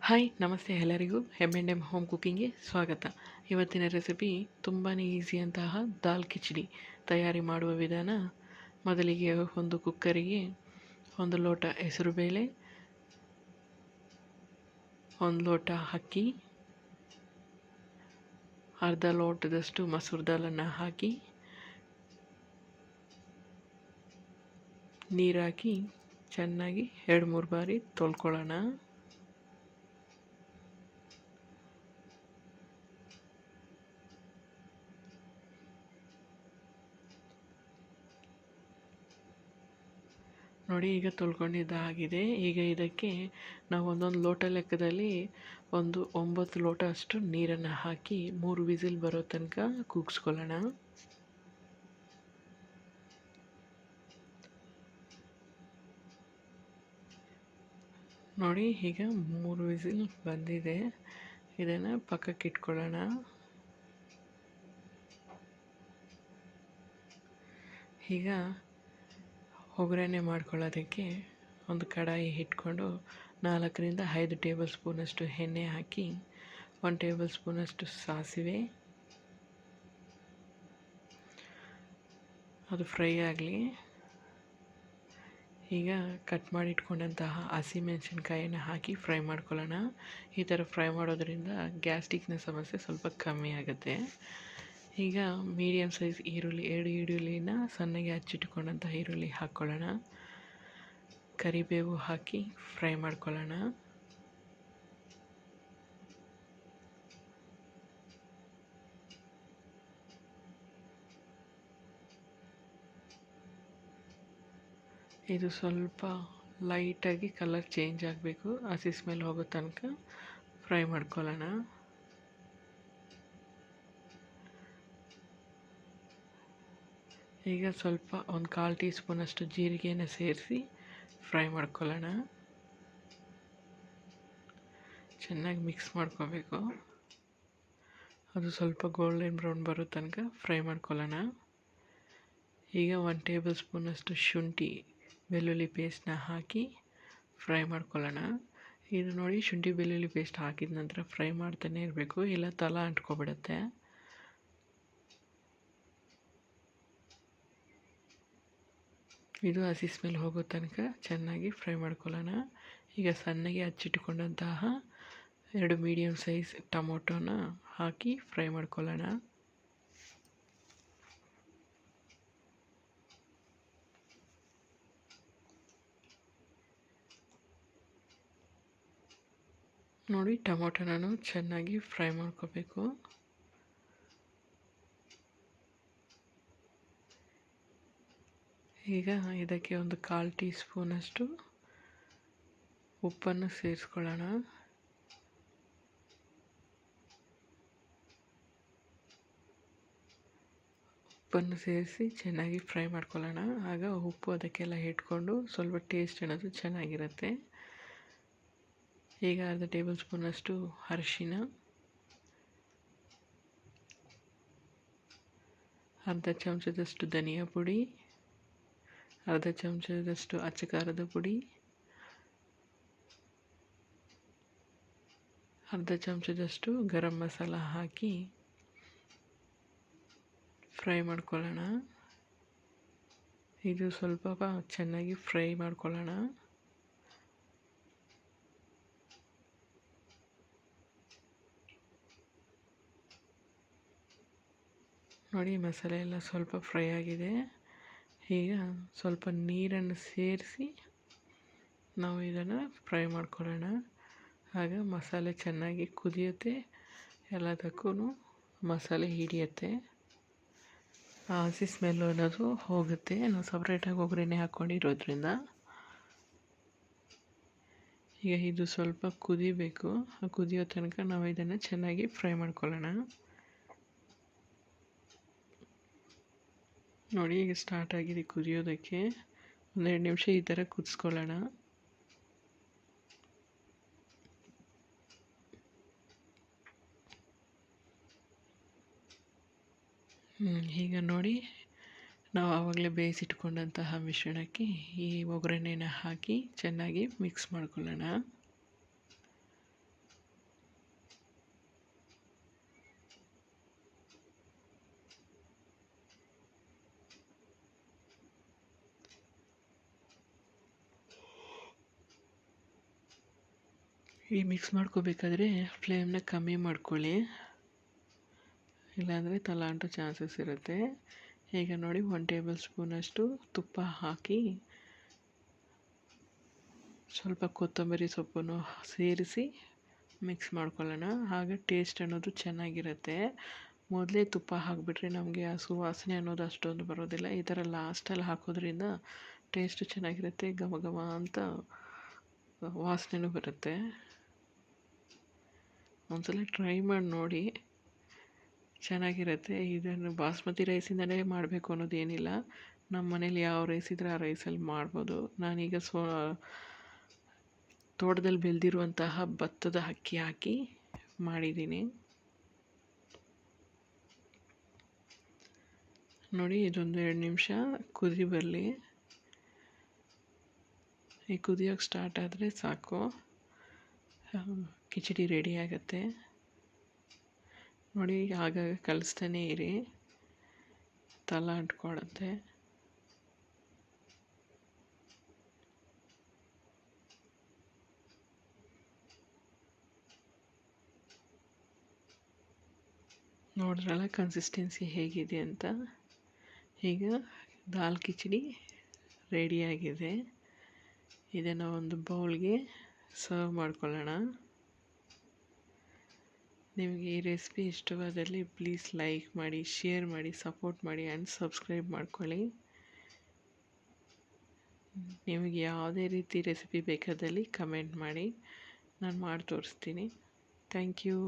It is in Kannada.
ಹಾಯ್ ನಮಸ್ತೆ ಎಲ್ಲರಿಗೂ M&M ಹೋಮ್ ಕುಕ್ಕಿಂಗ್ಗೆ ಸ್ವಾಗತ. ಇವತ್ತಿನ ರೆಸಿಪಿ ತುಂಬಾ ಈಸಿಯಂತಹ ದಾಲ್ ಕಿಚಡಿ ತಯಾರಿ ಮಾಡುವ ವಿಧಾನ. ಮೊದಲಿಗೆ ಒಂದು ಕುಕ್ಕರಿಗೆ 1 ಲೋಟ ಹೆಸರುಬೇಳೆ, 1 ಲೋಟ ಅಕ್ಕಿ, ಅರ್ಧ ಲೋಟದಷ್ಟು ಮಸೂರ್ ದಾಲನ್ನು ಹಾಕಿ ನೀರು ಹಾಕಿ ಚೆನ್ನಾಗಿ 2-3 ಬಾರಿ ತೊಳ್ಕೊಳ್ಳೋಣ. ನೋಡಿ, ಈಗ ತೊಳ್ಕೊಂಡಿದ್ದಾಗಿದೆ. ಈಗ ಇದಕ್ಕೆ ನಾವು ಒಂದೊಂದು ಲೋಟ ಲೆಕ್ಕದಲ್ಲಿ 9 ಲೋಟ ಅಷ್ಟು ನೀರನ್ನು ಹಾಕಿ 3 ವಿಸಿಲ್ ಬರೋ ತನಕ ಕೂಗಿಸ್ಕೊಳ್ಳೋಣ. ನೋಡಿ, ಈಗ 3 ವಿಸಿಲ್ ಬಂದಿದೆ. ಇದನ್ನು ಪಕ್ಕಕ್ಕೆ ಇಟ್ಕೊಳ್ಳೋಣ. ಈಗ ಒಗ್ಗರಣೆ ಮಾಡ್ಕೊಳ್ಳೋದಕ್ಕೆ ಒಂದು ಕಡಾಯಿ ಇಟ್ಕೊಂಡು 4-5 ಟೇಬಲ್ ಸ್ಪೂನಷ್ಟು ಎಣ್ಣೆ ಹಾಕಿ 1 ಟೇಬಲ್ ಸ್ಪೂನಷ್ಟು ಸಾಸಿವೆ, ಅದು ಫ್ರೈ ಆಗಲಿ. ಈಗ ಕಟ್ ಮಾಡಿ ಇಟ್ಕೊಂಡಂತಹ ಹಸಿಮೆಣಸಿನ್ಕಾಯಿನ ಹಾಕಿ ಫ್ರೈ ಮಾಡ್ಕೊಳ್ಳೋಣ. ಈ ಥರ ಫ್ರೈ ಮಾಡೋದ್ರಿಂದ ಗ್ಯಾಸ್ಟ್ರಿಕ್ನ ಸಮಸ್ಯೆ ಸ್ವಲ್ಪ ಕಮ್ಮಿ ಆಗುತ್ತೆ. ಈಗ ಮೀಡಿಯಮ್ ಸೈಜ್ ಈರುಳ್ಳಿ 2 ಈರುಳ್ಳಿನ ಸಣ್ಣಗೆ ಹಚ್ಚಿಟ್ಕೊಂಡಂಥ ಈರುಳ್ಳಿ ಹಾಕ್ಕೊಳ್ಳೋಣ. ಕರಿಬೇವು ಹಾಕಿ ಫ್ರೈ ಮಾಡ್ಕೊಳ್ಳೋಣ. ಇದು ಸ್ವಲ್ಪ ಲೈಟಾಗಿ ಕಲರ್ ಚೇಂಜ್ ಆಗಬೇಕು, ಹಸಿ ಸ್ಮೆಲ್ ಹೋಗೋ ತನಕ ಫ್ರೈ ಮಾಡ್ಕೊಳ್ಳೋಣ. ಈಗ ಸ್ವಲ್ಪ 1/4 ಟೀ ಸ್ಪೂನಷ್ಟು ಜೀರಿಗೆನ ಸೇರಿಸಿ ಫ್ರೈ ಮಾಡ್ಕೊಳ್ಳೋಣ. ಚೆನ್ನಾಗಿ ಮಿಕ್ಸ್ ಮಾಡ್ಕೋಬೇಕು. ಅದು ಸ್ವಲ್ಪ ಗೋಲ್ಡನ್ ಬ್ರೌನ್ ಬರೋ ತನಕ ಫ್ರೈ ಮಾಡ್ಕೊಳ್ಳೋಣ. ಈಗ 1 ಟೇಬಲ್ ಸ್ಪೂನಷ್ಟು ಶುಂಠಿ ಬೆಳ್ಳುಳ್ಳಿ ಪೇಸ್ಟ್ನ ಹಾಕಿ ಫ್ರೈ ಮಾಡ್ಕೊಳ್ಳೋಣ. ಇದು ನೋಡಿ, ಶುಂಠಿ ಬೆಳ್ಳುಳ್ಳಿ ಪೇಸ್ಟ್ ಹಾಕಿದ ನಂತರ ಫ್ರೈ ಮಾಡ್ತಾನೆ ಇರಬೇಕು, ಇಲ್ಲ ತಳ ಅಂಟ್ಕೊಬಿಡುತ್ತೆ. ಇದು ಹಸಿ ಸ್ಮೆಲ್ ಹೋಗೋ ತನಕ ಚೆನ್ನಾಗಿ ಫ್ರೈ ಮಾಡ್ಕೊಳ್ಳೋಣ. ಈಗ ಸಣ್ಣಗೆ ಹಚ್ಚಿಟ್ಕೊಂಡಂತಹ 2 ಮೀಡಿಯಮ್ ಸೈಜ್ ಟೊಮೊಟೊನ ಹಾಕಿ ಫ್ರೈ ಮಾಡ್ಕೊಳ್ಳೋಣ. ನೋಡಿ, ಟೊಮೊಟೊನೂ ಚೆನ್ನಾಗಿ ಫ್ರೈ ಮಾಡ್ಕೋಬೇಕು. ಈಗ ಇದಕ್ಕೆ 1/4 ಟೀ ಸ್ಪೂನಷ್ಟು ಉಪ್ಪನ್ನು ಸೇರಿಸ್ಕೊಳ್ಳೋಣ. ಉಪ್ಪನ್ನು ಸೇರಿಸಿ ಚೆನ್ನಾಗಿ ಫ್ರೈ ಮಾಡ್ಕೊಳ್ಳೋಣ. ಆಗ ಉಪ್ಪು ಅದಕ್ಕೆಲ್ಲ ಇಟ್ಕೊಂಡು ಸ್ವಲ್ಪ ಟೇಸ್ಟ್ ಅನ್ನೋದು ಚೆನ್ನಾಗಿರುತ್ತೆ. ಈಗ ಅರ್ಧ ಟೇಬಲ್ ಸ್ಪೂನಷ್ಟು ಅರಿಶಿನ, ಅರ್ಧ ಚಮಚದಷ್ಟು ಧನಿಯಾ ಪುಡಿ, ಅರ್ಧ ಚಮಚದಷ್ಟು ಅಚ್ಚ ಖಾರದ ಪುಡಿ, ಅರ್ಧ ಚಮಚದಷ್ಟು ಗರಂ ಮಸಾಲ ಹಾಕಿ ಫ್ರೈ ಮಾಡ್ಕೊಳ್ಳೋಣ. ಇದು ಸ್ವಲ್ಪ ಚೆನ್ನಾಗಿ ಫ್ರೈ ಮಾಡ್ಕೊಳ್ಳೋಣ. ನೋಡಿ, ಮಸಾಲೆ ಎಲ್ಲ ಸ್ವಲ್ಪ ಫ್ರೈ ಆಗಿದೆ. ಈಗ ಸ್ವಲ್ಪ ನೀರನ್ನು ಸೇರಿಸಿ ನಾವು ಇದನ್ನು ಫ್ರೈ ಮಾಡ್ಕೊಳ್ಳೋಣ. ಆಗ ಮಸಾಲೆ ಚೆನ್ನಾಗಿ ಕುದಿಯುತ್ತೆ, ಎಲ್ಲದಕ್ಕೂ ಮಸಾಲೆ ಹಿಡಿಯುತ್ತೆ, ಹಸಿ ಸ್ಮೆಲ್ಲು ಅನ್ನೋದು ಹೋಗುತ್ತೆ. ನಾವು ಸಪ್ರೇಟಾಗಿ ಒಗ್ಗರಣೆ ಹಾಕ್ಕೊಂಡಿರೋದ್ರಿಂದ. ಈಗ ಇದು ಸ್ವಲ್ಪ ಕುದಿಬೇಕು. ಕುದಿಯೋ ತನಕ ನಾವು ಇದನ್ನು ಚೆನ್ನಾಗಿ ಫ್ರೈ ಮಾಡ್ಕೊಳ್ಳೋಣ. ನೋಡಿ, ಈಗ ಸ್ಟಾರ್ಟ್ ಆಗಿದೆ ಕುದಿಯೋದಕ್ಕೆ. 1-2 ನಿಮಿಷ ಈ ಥರ ಕುದಿಸ್ಕೊಳ್ಳೋಣ. ಈಗ ನೋಡಿ, ನಾವು ಆವಾಗಲೇ ಬೇಯಿಸಿಟ್ಕೊಂಡಂತಹ ಮಿಶ್ರಣಕ್ಕೆ ಈ ಒಗ್ಗರಣೆನ ಹಾಕಿ ಚೆನ್ನಾಗಿ ಮಿಕ್ಸ್ ಮಾಡ್ಕೊಳ್ಳೋಣ. ಈ ಮಿಕ್ಸ್ ಮಾಡ್ಕೋಬೇಕಾದ್ರೆ ಫ್ಲೇಮ್ನ ಕಮ್ಮಿ ಮಾಡ್ಕೊಳ್ಳಿ, ಇಲ್ಲಾಂದರೆ ತಲಾಂಟೋ ಚಾನ್ಸಸ್ ಇರುತ್ತೆ. ಈಗ ನೋಡಿ 1 ಟೇಬಲ್ ಸ್ಪೂನಷ್ಟು ತುಪ್ಪ ಹಾಕಿ ಸ್ವಲ್ಪ ಕೊತ್ತಂಬರಿ ಸೊಪ್ಪನ್ನು ಸೇರಿಸಿ ಮಿಕ್ಸ್ ಮಾಡ್ಕೊಳ್ಳೋಣ. ಆಗ ಟೇಸ್ಟ್ ಅನ್ನೋದು ಚೆನ್ನಾಗಿರುತ್ತೆ. ಮೊದಲೇ ತುಪ್ಪ ಹಾಕಿಬಿಟ್ರೆ ನಮಗೆ ಆ ಸುವಾಸನೆ ಅನ್ನೋದು ಅಷ್ಟೊಂದು ಬರೋದಿಲ್ಲ. ಈ ಥರ ಲಾಸ್ಟಲ್ಲಿ ಹಾಕೋದ್ರಿಂದ ಟೇಸ್ಟು ಚೆನ್ನಾಗಿರುತ್ತೆ, ಘಮ ಘಮ ಅಂತ ವಾಸನೆನೂ ಬರುತ್ತೆ. ಒಂದ್ಸಲ ಟ್ರೈ ಮಾಡಿ ನೋಡಿ, ಚೆನ್ನಾಗಿರುತ್ತೆ. ಇದನ್ನು ಬಾಸ್ಮತಿ ರೈಸಿಂದಲೇ ಮಾಡಬೇಕು ಅನ್ನೋದೇನಿಲ್ಲ, ನಮ್ಮ ಮನೇಲಿ ಯಾವ ರೈಸ್ ಇದ್ದರೆ ಆ ರೈಸಲ್ಲಿ ಮಾಡ್ಬೋದು. ನಾನೀಗ ತೋಟದಲ್ಲಿ ಬೆಳೆದಿರುವಂತಹ ಭತ್ತದ ಅಕ್ಕಿ ಹಾಕಿ ಮಾಡಿದ್ದೀನಿ. ನೋಡಿ, ಇದೊಂದು 2 ನಿಮಿಷ ಕುದಿ ಬರಲಿ. ಈ ಕುದಿಯೋಕ್ಕೆ ಸ್ಟಾರ್ಟ್ ಆದರೆ ಸಾಕು, ಕಿಚಡಿ ರೆಡಿ ಆಗುತ್ತೆ. ನೋಡಿ, ಆಗಾಗ ಕಲಿಸ್ತಾನೇ ಇರಿ, ತಲ ಅಂಟ್ಕೊಳ್ಳುತ್ತೆ. ನೋಡಿದ್ರಲ್ಲ ಕನ್ಸಿಸ್ಟೆನ್ಸಿ ಹೇಗಿದೆ ಅಂತ. ಈಗ ದಾಲ್ ಕಿಚಡಿ ರೆಡಿಯಾಗಿದೆ. ಇದನ್ನು ಒಂದು ಬೌಲ್ಗೆ ಸರ್ವ್ ಮಾಡ್ಕೊಳ್ಳೋಣ. ನಿಮಗೆ ಈ ರೆಸಿಪಿ ಇಷ್ಟವಾದಲ್ಲಿ ಪ್ಲೀಸ್ ಲೈಕ್ ಮಾಡಿ, ಶೇರ್ ಮಾಡಿ, ಸಪೋರ್ಟ್ ಮಾಡಿ ಆ್ಯಂಡ್ ಸಬ್ಸ್ಕ್ರೈಬ್ ಮಾಡ್ಕೊಳ್ಳಿ. ನಿಮಗೆ ಯಾವುದೇ ರೀತಿ ರೆಸಿಪಿ ಬೇಕಾದಲ್ಲಿ ಕಮೆಂಟ್ ಮಾಡಿ, ನಾನು ಮಾಡಿ ತೋರಿಸ್ತೀನಿ. Thank you.